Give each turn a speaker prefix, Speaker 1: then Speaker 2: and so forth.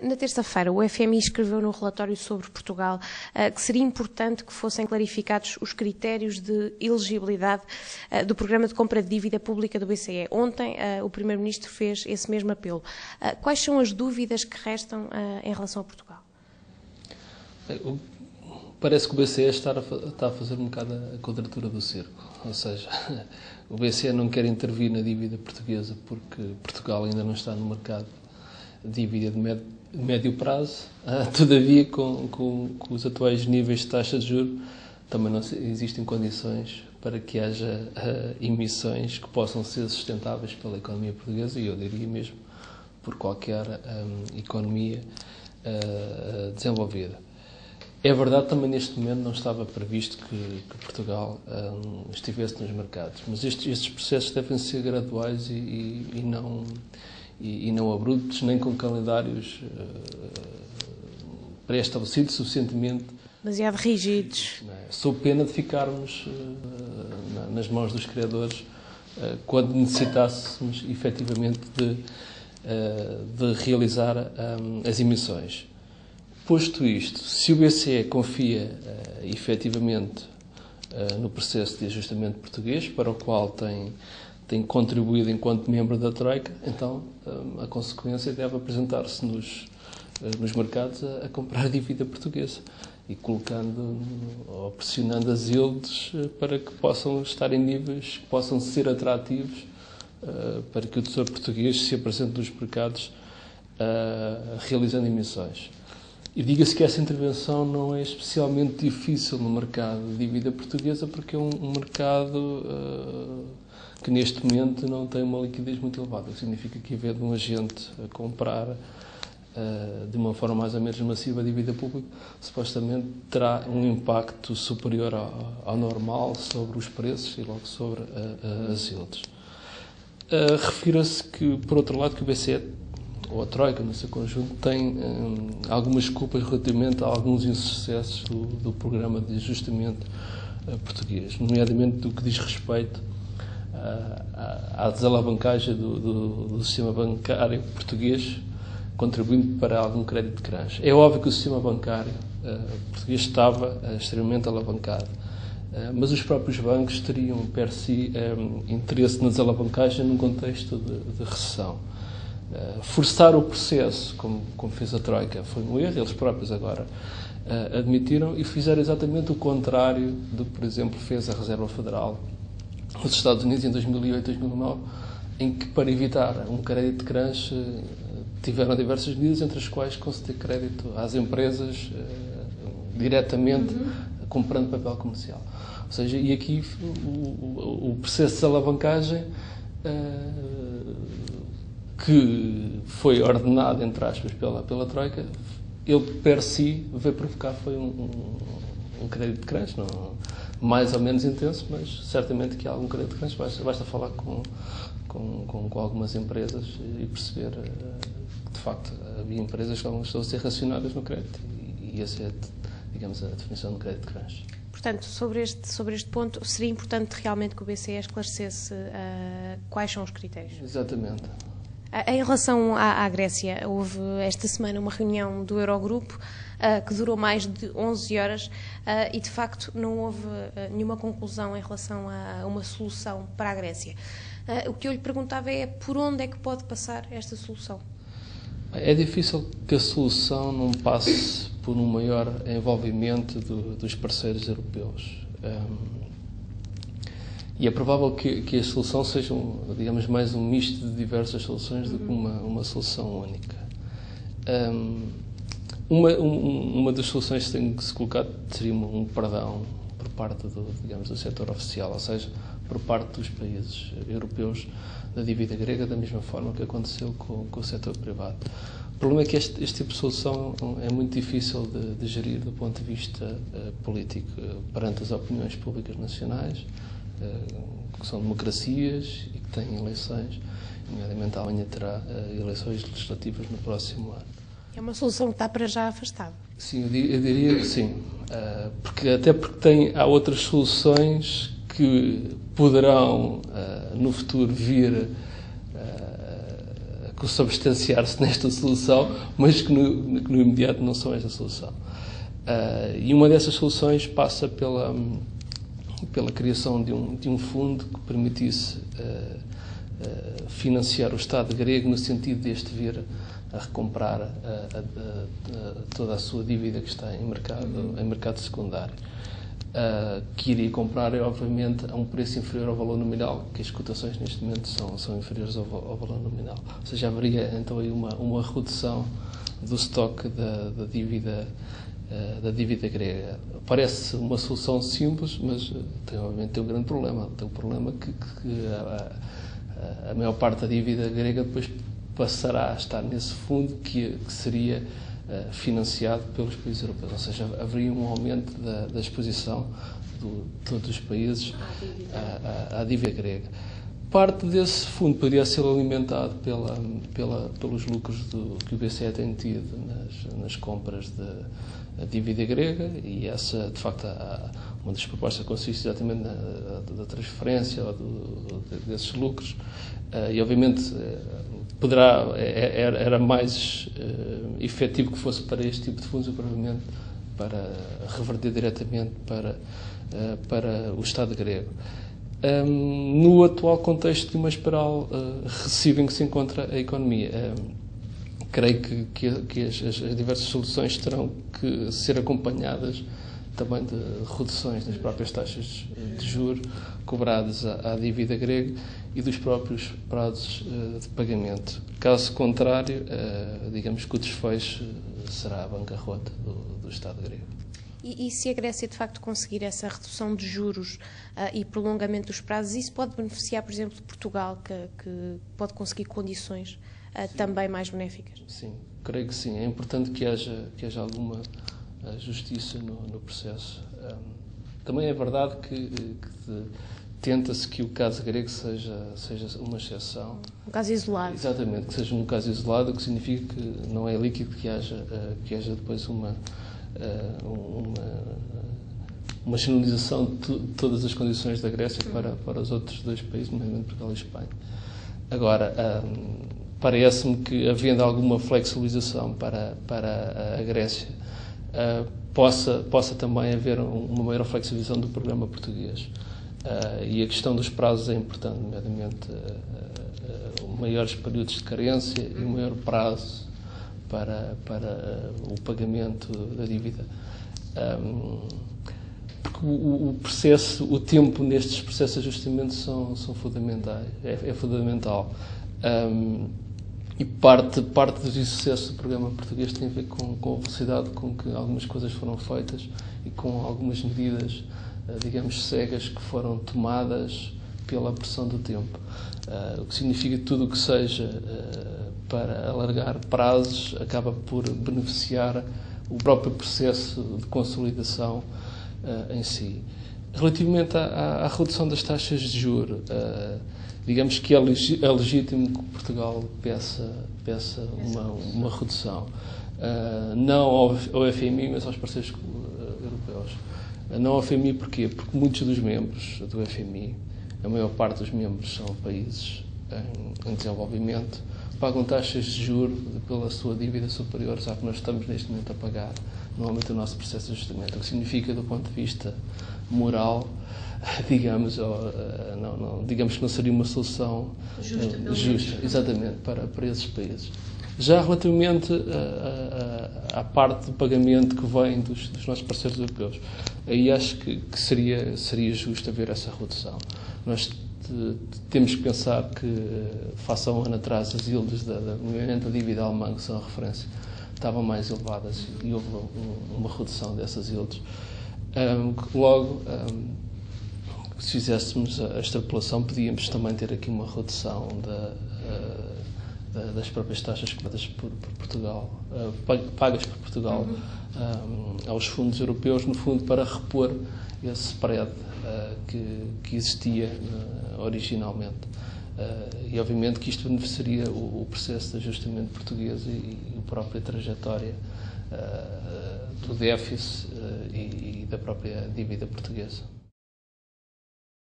Speaker 1: Na terça-feira, o FMI escreveu no relatório sobre Portugal que seria importante que fossem clarificados os critérios de elegibilidade do programa de compra de dívida pública do BCE. Ontem, o Primeiro-Ministro fez esse mesmo apelo. Quais são as dúvidas que restam em relação a Portugal?
Speaker 2: Parece que o BCE está a fazer um bocado a quadratura do círculo. Ou seja, o BCE não quer intervir na dívida portuguesa porque Portugal ainda não está no mercado de dívida de médio prazo. Todavia, com os atuais níveis de taxa de juros, também não existem condições para que haja emissões que possam ser sustentáveis pela economia portuguesa e eu diria mesmo por qualquer economia desenvolvida. É verdade, também neste momento não estava previsto que Portugal estivesse nos mercados, mas estes processos devem ser graduais e não abruptos, nem com calendários pré-estabelecidos suficientemente
Speaker 1: demasiado rígidos.
Speaker 2: Sob pena de ficarmos nas mãos dos criadores quando necessitássemos efetivamente de realizar as emissões. Posto isto, se o BCE confia efetivamente no processo de ajustamento português, para o qual tem contribuído enquanto membro da Troika, então a consequência deve apresentar-se nos mercados a comprar dívida portuguesa e colocando ou pressionando as yields para que possam estar em níveis que possam ser atrativos para que o Tesouro Português se apresente nos mercados realizando emissões. E diga-se que essa intervenção não é especialmente difícil no mercado de dívida portuguesa porque é um mercado que neste momento não tem uma liquidez muito elevada. Significa que, havendo um agente a comprar de uma forma mais ou menos massiva a dívida pública, supostamente terá um impacto superior ao normal sobre os preços e logo sobre as yields. Refira-se que, por outro lado, que o BCE ou a Troika, no seu conjunto, tem algumas culpas relativamente a alguns insucessos do programa de ajustamento português, nomeadamente do que diz respeito à desalavancagem do sistema bancário português, contribuindo para algum crédito de crunch. É óbvio que o sistema bancário português estava extremamente alavancado, mas os próprios bancos teriam, per si, interesse na desalavancagem num contexto de recessão. Forçar o processo, como fez a Troika, foi um erro. Eles próprios agora admitiram e fizeram exatamente o contrário do que, por exemplo, fez a Reserva Federal nos Estados Unidos em 2008, 2009, em que, para evitar um crédito de crunch, tiveram diversas medidas, entre as quais conceder crédito às empresas diretamente comprando papel comercial. Ou seja, e aqui o processo de alavancagem que foi ordenado, entre aspas, pela Troika, ele, per si, veio provocar foi um crédito de crunch, não, mais ou menos intenso, mas certamente que há algum crédito de crunch. Basta falar com algumas empresas e perceber que, de facto, havia empresas que estão a ser racionadas no crédito e essa é, digamos, a definição do crédito de crunch.
Speaker 1: Portanto, sobre este ponto, seria importante realmente que o BCE esclarecesse quais são os critérios.
Speaker 2: Exatamente.
Speaker 1: Em relação à Grécia, houve esta semana uma reunião do Eurogrupo que durou mais de 11 horas e, de facto, não houve nenhuma conclusão em relação a uma solução para a Grécia. O que eu lhe perguntava é por onde é que pode passar esta solução?
Speaker 2: É difícil que a solução não passe por um maior envolvimento dos parceiros europeus. E é provável que a solução seja, digamos, mais um misto de diversas soluções do que uma solução única. Uma das soluções que tem que se colocar seria um perdão por parte do setor oficial, ou seja, por parte dos países europeus da dívida grega, da mesma forma que aconteceu com o setor privado. O problema é que este tipo de solução é muito difícil de gerir do ponto de vista político, perante as opiniões públicas nacionais, que são democracias e que têm eleições, nomeadamente a Alemanha terá eleições legislativas no próximo ano.
Speaker 1: É uma solução que está para já afastada.
Speaker 2: Sim, eu diria que sim, até porque há outras soluções que poderão no futuro vir a consubstanciar-se nesta solução, mas que no imediato não são esta solução. E uma dessas soluções passa pela criação de um fundo que permitisse financiar o Estado grego no sentido deste vir a recomprar toda a sua dívida que está em mercado secundário. Que iria comprar, obviamente, a um preço inferior ao valor nominal, que as cotações neste momento são inferiores ao valor nominal. Ou seja, haveria então aí uma redução do estoque da dívida grega. Parece uma solução simples, mas obviamente tem um grande problema. Tem um problema que a maior parte da dívida grega depois passará a estar nesse fundo que seria financiado pelos países europeus. Ou seja, haveria um aumento da exposição de todos os países à dívida grega. Parte desse fundo poderia ser alimentado pelos lucros que o BCE tem tido nas compras da dívida grega, e essa, de facto, uma das propostas consiste exatamente da transferência desses lucros, e obviamente era mais efetivo que fosse para este tipo de fundos, provavelmente para reverter diretamente para o Estado grego. No atual contexto de uma espiral recessiva em que se encontra a economia, creio que as diversas soluções terão que ser acompanhadas também de reduções nas próprias taxas de juros cobradas à dívida grega e dos próprios prazos de pagamento. Caso contrário, digamos que o desfecho será a bancarrota do Estado grego.
Speaker 1: E se a Grécia, de facto, conseguir essa redução de juros e prolongamento dos prazos, isso pode beneficiar, por exemplo, Portugal, que pode conseguir condições também mais benéficas?
Speaker 2: Sim, creio que sim. É importante que haja alguma justiça no processo. Também é verdade que tenta-se que o caso grego seja uma exceção.
Speaker 1: Um caso isolado.
Speaker 2: Exatamente, que seja um caso isolado, o que significa que não é líquido que haja depois uma generalização de todas as condições da Grécia para os outros dois países, nomeadamente Portugal e Espanha. Agora, parece-me que, havendo alguma flexibilização para a Grécia, possa também haver uma maior flexibilização do programa português. E a questão dos prazos é importante, nomeadamente maiores períodos de carência e um maior prazo para o pagamento da dívida. Porque o tempo nestes processos de ajustamento são fundamentais, é fundamental. E parte do sucesso do programa português tem a ver com a velocidade com que algumas coisas foram feitas e com algumas medidas, digamos, cegas que foram tomadas pela pressão do tempo. O que significa que tudo o que seja para alargar prazos acaba por beneficiar o próprio processo de consolidação em si. Relativamente à redução das taxas de juros, digamos que é legítimo que Portugal peça uma redução. Não ao FMI, mas aos parceiros europeus. Não ao FMI porquê? Porque muitos dos membros do FMI, a maior parte dos membros são países em desenvolvimento, pagam taxas de juros pela sua dívida superiores à que nós estamos neste momento a pagar no âmbito do nosso processo de ajustamento. O que significa, do ponto de vista moral, digamos que não seria uma solução justa, exatamente, para esses países. Já relativamente à parte do pagamento que vem dos nossos parceiros europeus, aí acho que seria justo haver essa redução. Nós temos que pensar que, face a um ano atrás, as yields da dívida alemã, que são a referência, estavam mais elevadas e houve uma redução dessas yields. Logo, se fizéssemos a extrapolação, podíamos também ter aqui uma redução das próprias taxas pagas por Portugal aos fundos europeus, no fundo, para repor esse spread que existia originalmente. E, obviamente, que isto beneficiaria o processo de ajustamento português e a própria trajetória do déficit e da própria dívida portuguesa.